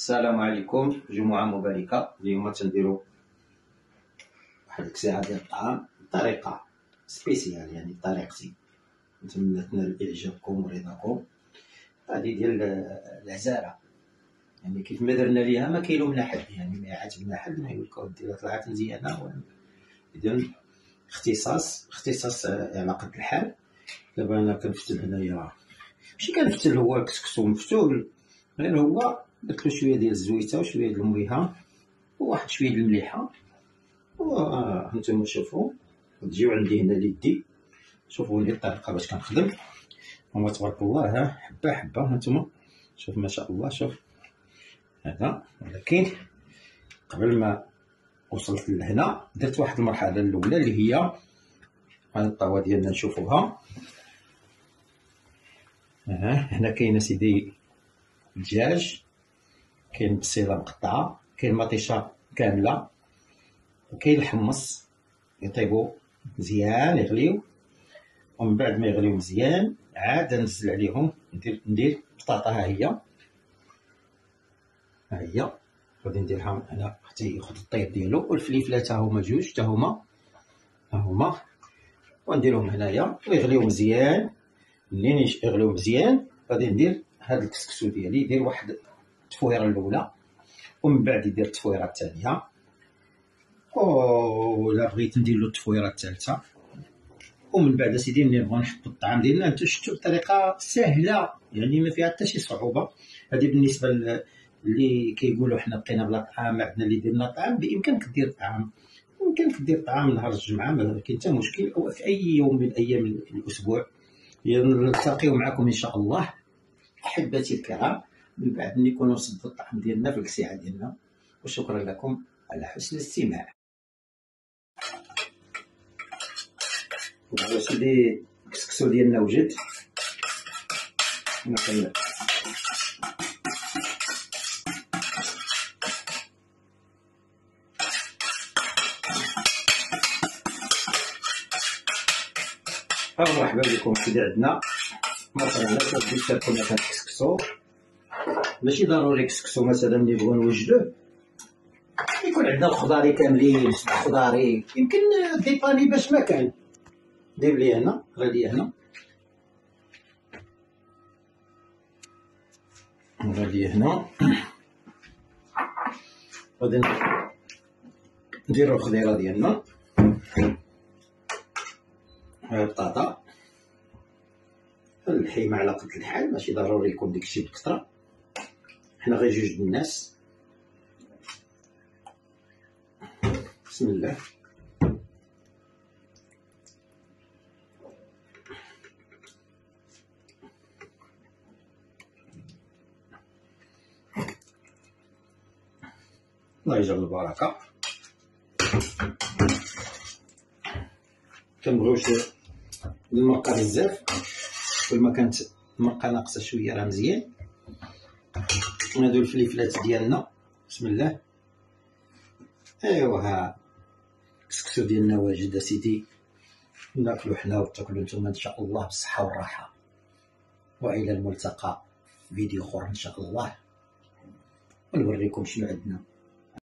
السلام عليكم، جمعة مباركة. اليوم تنديرو واحد الكسيعة ديال الطعام بطريقة سبيسيال، يعني بطريقتي. نتمنى تنال إعجابكم ورضاكم. هادي ديال العزارة، يعني كيف ما درنا ليها ما كاينو من حد، يعني ما عاتبنا حد، ما يقولك ديرها طلعت مزيانة. إذن اختصاص على قد الحال. دابا أنا كنفتل هنايا، ماشي كنفتل هو الكسكسو مفتول، غير هو درتلو شويه ديال الزويته وشويه ديال المليحه وواحد شويه ديال المليحه. وهانتوما شوفوا، تجيو عندي هنا ليدي، شوفوا لي الطريقه باش كنخدم. هما تبارك الله، ها حبه حبه، هانتوما شوف ما شاء الله. شوف هذا، ولكن قبل ما وصلت لهنا درت واحد المرحله الاولى اللي هي هاد الطاوه ديالنا نشوفوها. هنا كاين سيدي الدجاج، كاين بصيله مقطعه، كاين مطيشه كامله، وكاين الحمص. يطيبوا مزيان، يغليو، ومن بعد ما يغليو مزيان عاد نزل عليهم ندير بطاطا. ها هي غادي نديرها هنا حتى ياخذ الطيب ديالو، والفليفلات ها هما جوج، حتى هما ونديرهم هنايا ويغليو مزيان. منين يغليو مزيان غادي ندير هاد الكسكسو ديالي، يدير واحد التفويره الاولى ومن بعد يدير التفويره الثانيه، ولا بغيت ندير له التفويره الثالثه. ومن بعد سيدي ملي نبغيو نحطو الطعام ديالنا، انتو شفتو بطريقه سهله، يعني ما فيها حتى شي صعوبه. هذه بالنسبه اللي كيقولوا حنا بقينا بلا طعام، ما عندنا اللي يدير طعام. بامكانك دير طعام، يمكنك دير طعام نهار الجمعه، ما كاين حتى مشكل، او في اي يوم من ايام الاسبوع. نلتقيو معكم ان شاء الله احبتي الكرام من بعد ملي نكونوا صدوا الطعام ديالنا في الكسيعه ديالنا. وشكرا لكم على حسن الاستماع. ودابا سيدي الكسكسو ديالنا وجد، نقلب مرحبا بكم. سيدي عندنا مثلا كتجي تاكل مثلا الكسكسو، ماشي ضروري كسكسو مثلا اللي بغيو نوجدوه يكون عندنا الخضاري كاملين، الخضاري يمكن ديباني باش ما كان. دير لي هنا، غير لي هنا، غادي نديرو الخضيره ديالنا. البطاطا، اللحيمه على قد الحال، ماشي ضروري يكون داكشي بكثره، حنا غير جوج الناس. بسم الله. الله يجعل البركه. كنبغيوش المرقه بزاف، كل ما كانت المرقه ناقصه شويه راه مزيان. هادو الفليفلات ديالنا، بسم الله. ايوا ها الكسكسو ديالنا واجد اسيدي، ناكلو حنا وتاكلو نتوما ان شاء الله بالصحه والراحه. والى الملتقى في فيديو اخر ان شاء الله، ونوريكم شنو عندنا.